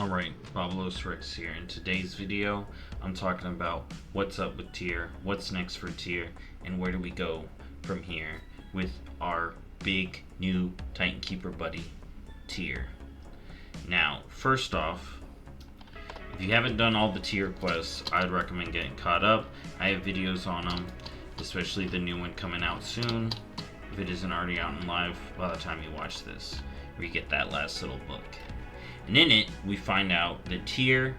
Alright, BobalosRex here. In today's video, I'm talking about what's up with Tier, what's next for Tier, and where do we go from here with our big new Titan Keeper buddy, Tier. Now, first off, if you haven't done all the Tier quests, I'd recommend getting caught up. I have videos on them, especially the new one coming out soon, if it isn't already out in live by the time you watch this, where you get that last little book. And in it, we find out that Tyr,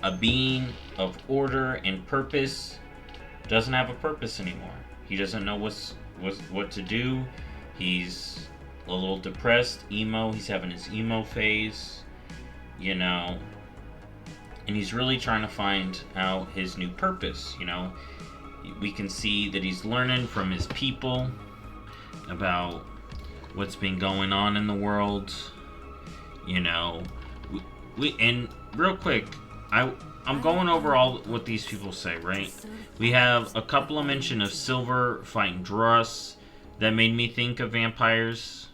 a being of order and purpose, doesn't have a purpose anymore. He doesn't know what to do. He's a little depressed, emo. He's having his emo phase, you know. And he's really trying to find out his new purpose, you know. We can see that he's learning from his people about what's been going on in the world. You know, and real quick, I'm going over all what these people say, right? We have a couple of mention of Silver fighting Dross. That made me think of vampires.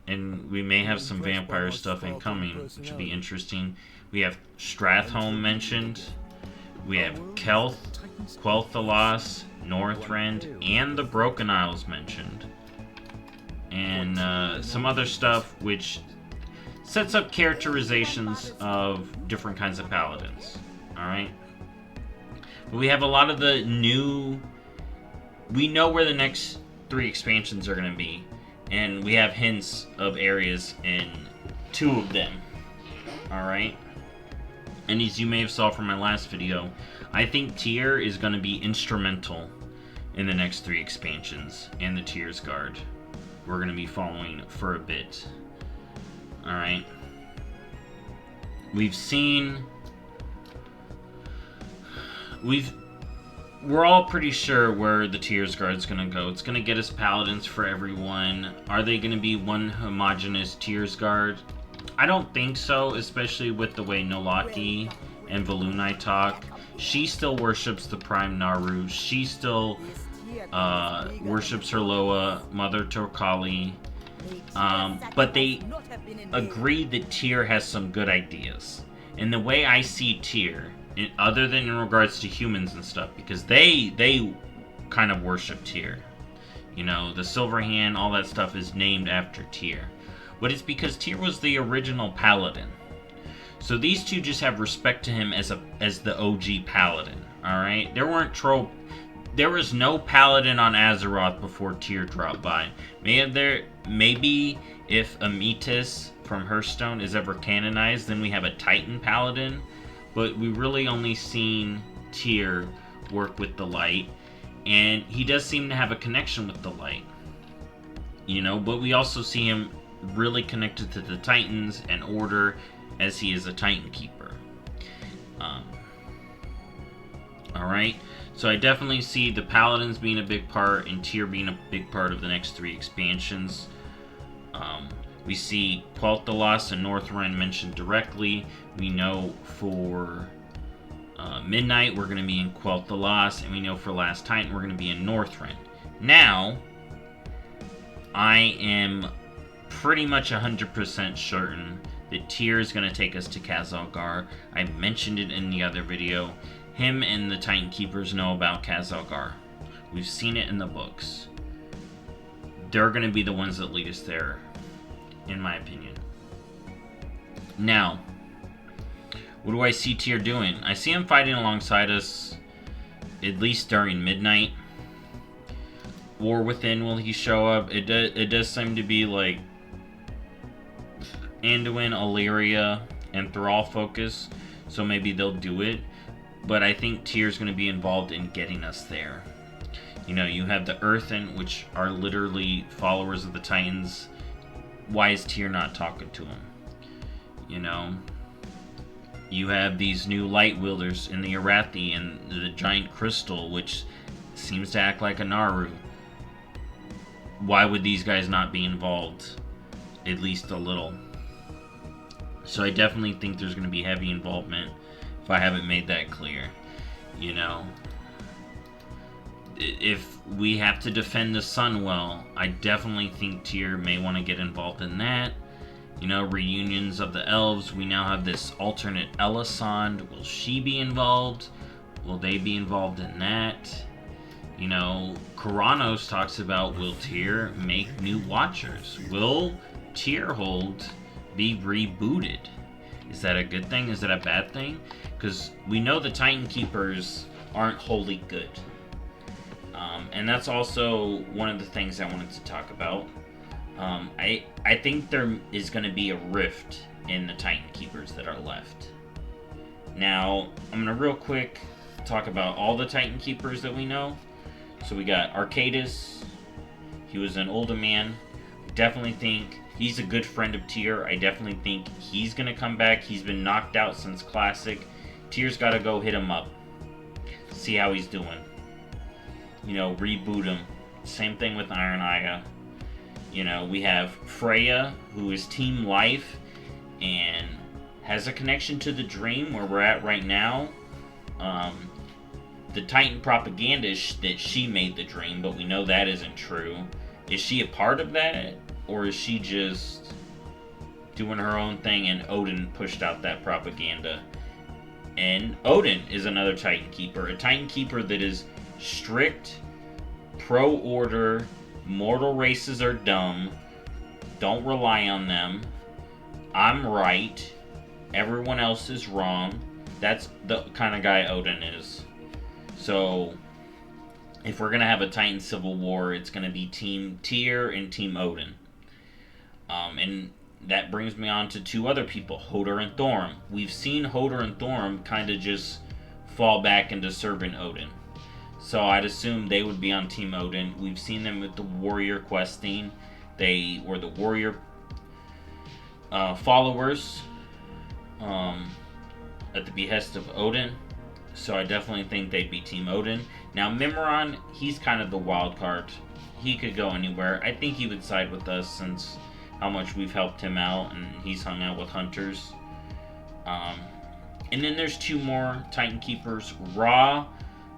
And we may have some vampire stuff incoming, which would be interesting. We have Strathholm mentioned. We have Quel'Thalas, Northrend, and the Broken Isles mentioned. And some other stuff which sets up characterizations of different kinds of paladins. Alright? But we have a lot of the new... We know where the next 3 expansions are going to be. And we have hints of areas in 2 of them. Alright? And as you may have saw from my last video, I think Tyr is going to be instrumental in the next 3 expansions. And the Tyr's Guard. We're going to be following for a bit. Alright. We're all pretty sure where the Tyr's Guard's gonna go. It's gonna get us paladins for everyone. Are they gonna be one homogenous Tyr's Guard? I don't think so, especially with the way Nolaki and Volunai talk. She still worships the Prime Naru. She still worships her Loa, Mother Torkali. But they agree that Tyr has some good ideas. And the way I see Tyr, other than in regards to humans and stuff, because they kind of worship Tyr. You know, the Silver Hand, all that stuff is named after Tyr. But it's because Tyr was the original paladin. So these two just have respect to him as the OG paladin. Alright? There was no paladin on Azeroth before Tyr dropped by. Maybe if Amitis from Hearthstone is ever canonized, then we have a Titan paladin. But we really only seen Tyr work with the light. And he does seem to have a connection with the light. You know, but we also see him really connected to the Titans and Order as he is a Titan Keeper. Alright? So I definitely see the Paladins being a big part and Tyr being a big part of the next 3 expansions. We see Quel'Thalas and Northrend mentioned directly. We know for Midnight we're going to be in Quel'Thalas, and we know for Last Titan we're going to be in Northrend. Now, I am pretty much 100% certain that Tyr is going to take us to Khazalgar. I mentioned it in the other video. Him and the Titan Keepers know about Khazalgar. We've seen it in the books. They're going to be the ones that lead us there, in my opinion. Now, what do I see Tyr doing? I see him fighting alongside us, at least during Midnight. War Within, will he show up? It does seem to be like Anduin, Illyria, and Thrall focus, so maybe they'll do it. But I think Tyr's going to be involved in getting us there. You know, you have the Earthen, which are literally followers of the Titans. Why is Tyr not talking to them? You know? You have these new light wielders in the Arathi and the giant crystal, which seems to act like a Naru. Why would these guys not be involved? At least a little. So I definitely think there's going to be heavy involvement, if I haven't made that clear. You know, if we have to defend the Sunwell, I definitely think Tyr may want to get involved in that. You know, reunions of the elves. We now have this alternate Elisand. Will she be involved? Will they be involved in that? You know, Kuranos talks about, will Tyr make new Watchers? Will Tyrhold be rebooted? Is that a good thing? Is that a bad thing? Because we know the Titan Keepers aren't wholly good. And that's also one of the things I wanted to talk about. I think there is going to be a rift in the Titan Keepers that are left. Now, I'm going to real quick talk about all the Titan Keepers that we know. So we got Arcadis. He was an older man. Definitely think he's a good friend of Tyr. I definitely think he's going to come back. He's been knocked out since Classic. Tyr's got to go hit him up. See how he's doing. You know, reboot him. Same thing with Iron Aya. You know, we have Freya, who is Team Life and has a connection to the Dream where we're at right now. The Titan propaganda that she made the Dream, but we know that isn't true. Is she a part of that? Or is she just doing her own thing and Odin pushed out that propaganda? And Odin is another Titan Keeper. A Titan Keeper that is strict, pro-order, mortal races are dumb, don't rely on them, I'm right, everyone else is wrong. That's the kind of guy Odin is. So, if we're going to have a Titan Civil War, it's going to be Team Tyr and Team Odin. And that brings me on to two other people, Hodor and Thorm. We've seen Hodor and Thorm kind of just fall back into serving Odin. So I'd assume they would be on Team Odin. We've seen them with the warrior questing. They were the warrior followers at the behest of Odin. So I definitely think they'd be Team Odin. Now Mimiron, he's kind of the wild card. He could go anywhere. I think he would side with us since how much we've helped him out and he's hung out with hunters. And then there's two more Titan Keepers. Ra,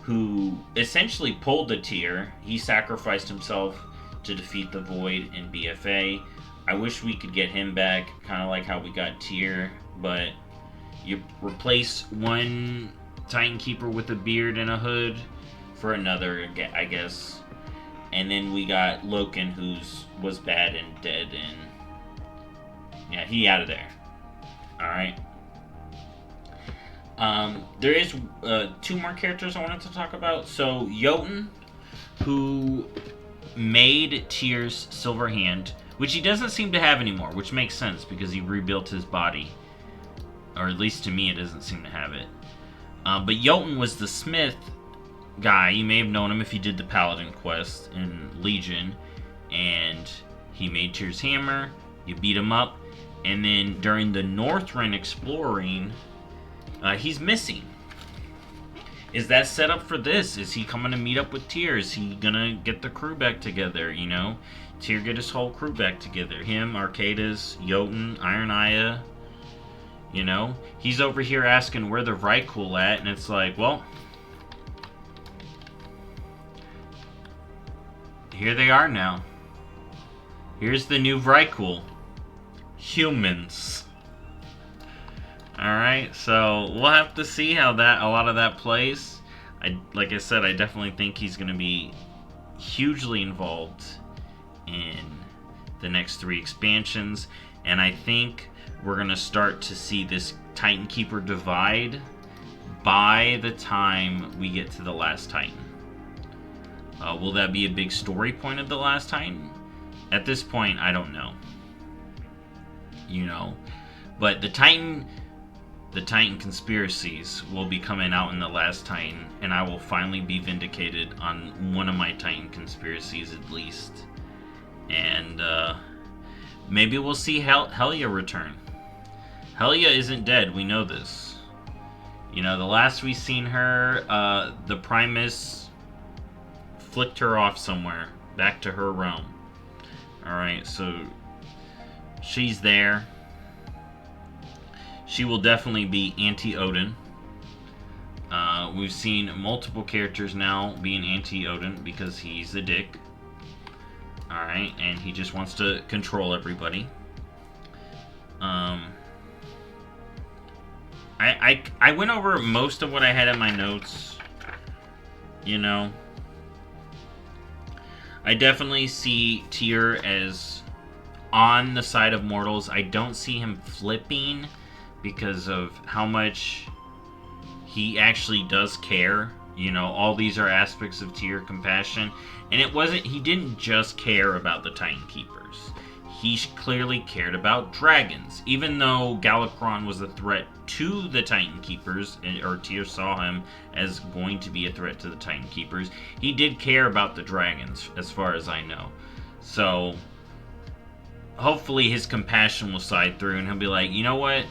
who essentially pulled the Tyr. He sacrificed himself to defeat the Void in BFA. I wish we could get him back, kind of like how we got Tyr, but you replace one Titan Keeper with a beard and a hood for another, I guess. And then we got Loken, who was bad and dead, and yeah, he out of there. Alright. There is two more characters I wanted to talk about. So, Jotun, who made Tyr's silver hand, which he doesn't seem to have anymore, which makes sense because he rebuilt his body. Or at least to me, it doesn't seem to have it. But Jotun was the smith guy. You may have known him if you did the Paladin quest in Legion. And he made Tyr's hammer. You beat him up. And then during the Northrend exploring, he's missing. Is that set up for this? Is he coming to meet up with Tyr? Is he gonna get the crew back together, you know? Tyr get his whole crew back together. Him, Arcadis, Jotun, Iron Aya. You know? He's over here asking where the Vrykul at, and it's like, well, here they are now. Here's the new Vrykul. Humans. Alright, so we'll have to see how a lot of that plays. Like I said, I definitely think he's going to be hugely involved in the next 3 expansions. And I think we're going to start to see this Titan Keeper divide by the time we get to the Last Titan. Will that be a big story point of the Last Titan? At this point, I don't know. You know, but the Titan conspiracies will be coming out in the Last Titan, and I will finally be vindicated on one of my Titan conspiracies at least. And maybe we'll see Helya return. Helya isn't dead, we know this. You know, the last we seen her, the Primus flicked her off somewhere, back to her realm. Alright, so she's there. She will definitely be anti-Odin. We've seen multiple characters now being anti-Odin because he's a dick. Alright, and he just wants to control everybody. Um, I went over most of what I had in my notes. You know, I definitely see Tyr as on the side of mortals. I don't see him flipping because of how much he actually does care. You know, all these are aspects of Tyr compassion. And he didn't just care about the Titan Keepers. He clearly cared about dragons. Even though Galakrond was a threat to the Titan Keepers, or Tyr saw him as going to be a threat to the Titan Keepers, he did care about the dragons, as far as I know. So, hopefully his compassion will side through and he'll be like, you know what?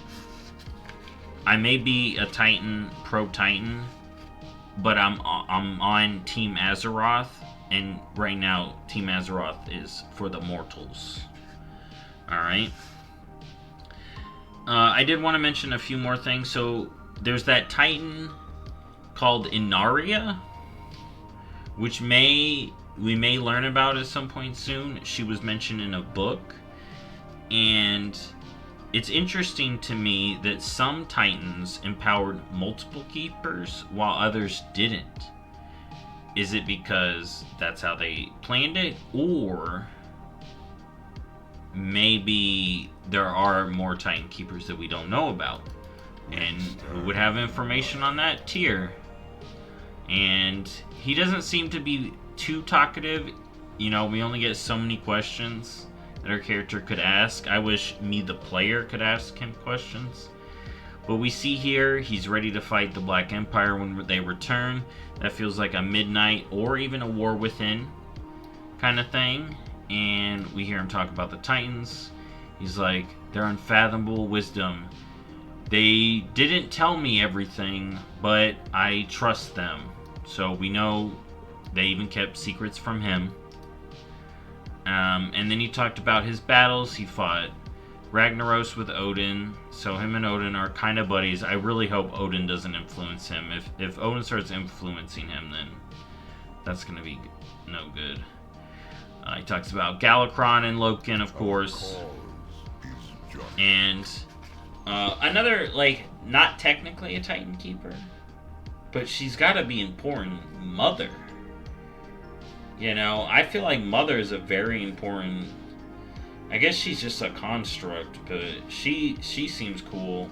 I may be a Titan, pro-Titan, but I'm on Team Azeroth, and right now Team Azeroth is for the mortals. Alright. I did want to mention a few more things. So, there's that Titan called Inaria, which we may learn about at some point soon. She was mentioned in a book. And it's interesting to me that some Titans empowered multiple keepers while others didn't. Is it because that's how they planned it? Or maybe there are more Titan Keepers that we don't know about. And who would have information on that? Tyr. And he doesn't seem to be too talkative. You know, we only get so many questions that our character could ask. I wish me, the player, could ask him questions. But we see here, he's ready to fight the Black Empire when they return. That feels like a Midnight or even a War Within kind of thing. And we hear him talk about the Titans. He's like, their unfathomable wisdom. They didn't tell me everything, but I trust them. So we know they even kept secrets from him. And then he talked about his battles. He fought Ragnaros with Odin. So him and Odin are kind of buddies. I really hope Odin doesn't influence him. If Odin starts influencing him, then that's going to be no good. He talks about Galakrond and Loken, of course. And another, like, not technically a Titan Keeper, but she's got to be important, Mother. You know, I feel like Mother is a very important... I guess she's just a construct, but she seems cool.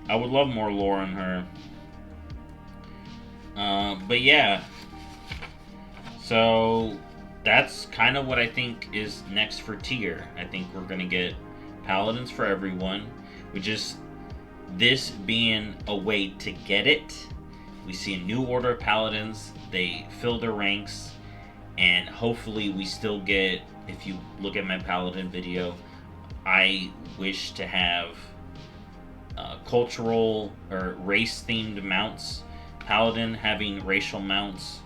I would love more lore on her. But yeah. So that's kind of what I think is next for Tyr. I think we're going to get Paladins for everyone. This being a way to get it. We see a new order of Paladins. They fill their ranks. And hopefully we still get, if you look at my Paladin video, I wish to have cultural or race-themed mounts. Paladin having racial mounts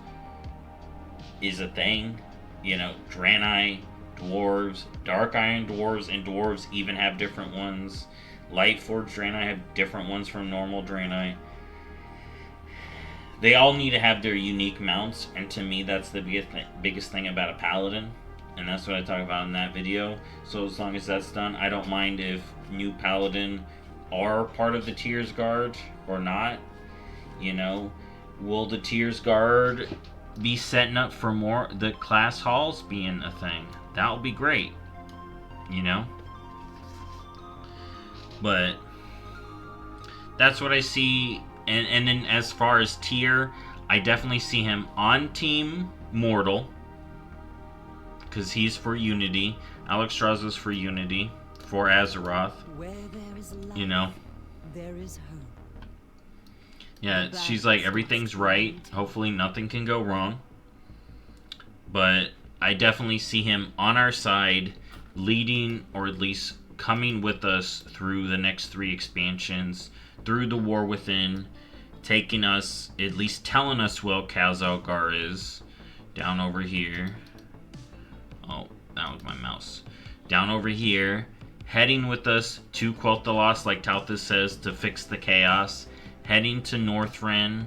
is a thing. You know, Draenei, dwarves, Dark Iron dwarves, and dwarves even have different ones. Lightforged Draenei have different ones from normal Draenei. They all need to have their unique mounts, and to me that's the biggest thing about a Paladin, and that's what I talk about in that video. So as long as that's done, I don't mind if new Paladin are part of the Tyr's Guard or not. You know, will the Tyr's Guard be setting up for more the class halls being a thing? That would be great, you know. But that's what I see. And then as far as Tyr, I definitely see him on Team Mortal, because he's for Unity. Alexstrasza's for Unity, for Azeroth. Where there is life, you know. There is hope. Yeah, she's like, everything's right. Hopefully nothing can go wrong. But I definitely see him on our side, leading, or at least coming with us through the next 3 expansions, through the War Within, taking us, at least telling us where Khazalgar is, down over here. Oh, that was my mouse. Down over here, heading with us to Quel'Thalas, like Talthus says, to fix the chaos, heading to Northrend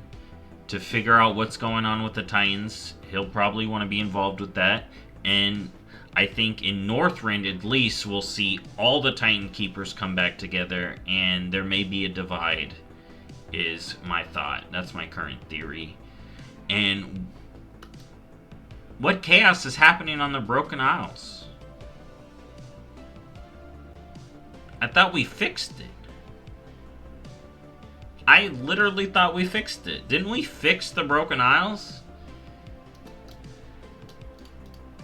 to figure out what's going on with the Titans. He'll probably want to be involved with that, and I think in Northrend, at least, we'll see all the Titan Keepers come back together, and there may be a divide, is my thought. That's my current theory. And what chaos is happening on the Broken Isles? I thought we fixed it. I literally thought we fixed it. Didn't we fix the Broken Isles?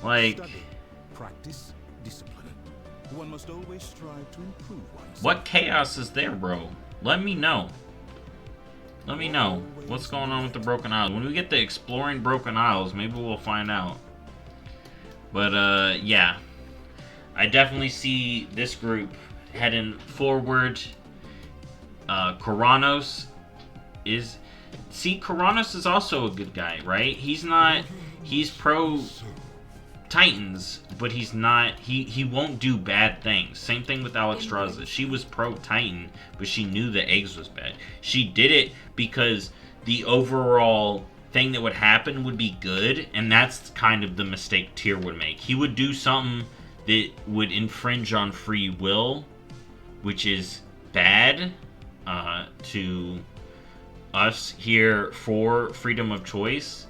Like... Study, practice, discipline. One must always strive to improve oneself. What chaos is there, bro? Let me know. Let me know what's going on with the Broken Isles. When we get to exploring Broken Isles, maybe we'll find out. But, yeah. I definitely see this group heading forward. Kuranos is... See, Kuranos is also a good guy, right? He's not... He's pro... Titans, but he's not, he won't do bad things. Same thing with Alexstrasza. She was pro-Titan, but she knew the eggs was bad. She did it because the overall thing that would happen would be good, and that's kind of the mistake Tyr would make. He would do something that would infringe on free will, which is bad to us here for freedom of choice.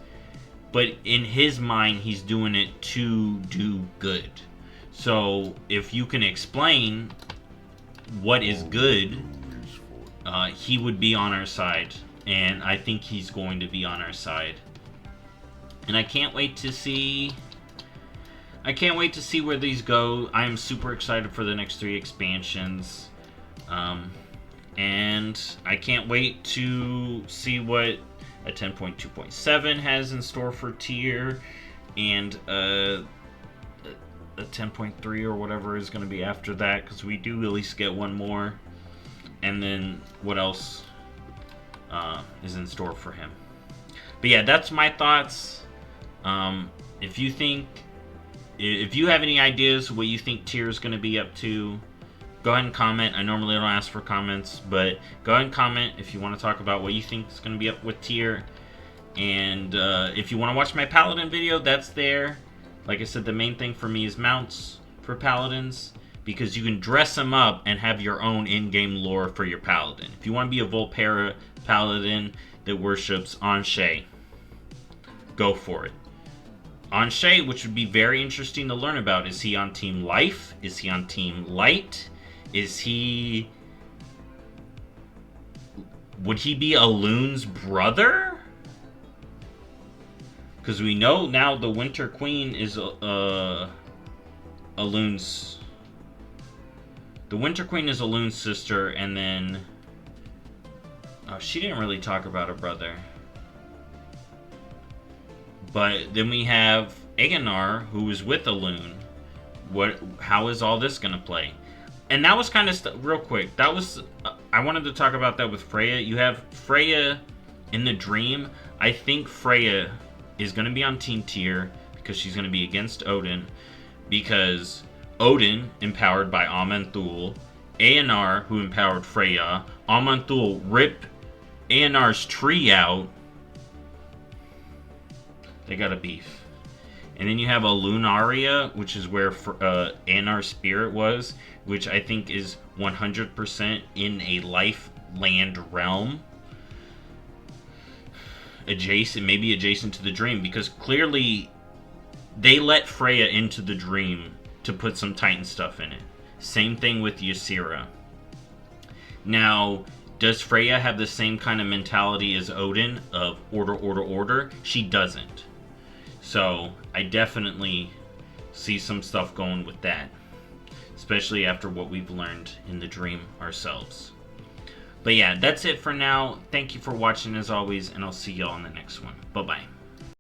But in his mind, he's doing it to do good. So, if you can explain what is good, he would be on our side. And I think he's going to be on our side. And I can't wait to see... I can't wait to see where these go. I am super excited for the next 3 expansions. And I can't wait to see what... a 10.2.7 has in store for Tyr, and a 10.3 or whatever is going to be after that, because we do at least get one more. And then what else is in store for him. But yeah, that's my thoughts. If you have any ideas what you think Tyr is going to be up to, go ahead and comment. I normally don't ask for comments, but go ahead and comment if you want to talk about what you think is going to be up with Tyr. And if you want to watch my Paladin video, that's there. Like I said, the main thing for me is mounts for Paladins, because you can dress them up and have your own in-game lore for your Paladin. If you want to be a Volpera Paladin that worships Anshe, go for it. Anshe, which would be very interesting to learn about. Is he on Team Life? Is he on Team Light? Is he... Would he be Alun's brother? Because we know now the Winter Queen is Alun's... The Winter Queen is Alun's sister, and then... Oh, she didn't really talk about her brother. But then we have Aegonar, who is with Alun. How is all this going to play? And that was kind of real quick. That was I wanted to talk about that with Freya. You have Freya in the dream. I think Freya is going to be on Team Tyr because she's going to be against Odin, because Odin empowered by Aman'Thul, Aegonar who empowered Freya. Aman'Thul ripped Aenar's tree out. They got a beef. And then you have a Lunaria, which is where Aenar's spirit was, which I think is 100% in a life land realm. Maybe adjacent to the dream, because clearly they let Freya into the dream to put some Titan stuff in it. Same thing with Ysera. Now, does Freya have the same kind of mentality as Odin of order, order, order? She doesn't. So, I definitely see some stuff going with that. Especially after what we've learned in the dream ourselves. But yeah, that's it for now. Thank you for watching as always, and I'll see y'all in the next one. Bye-bye.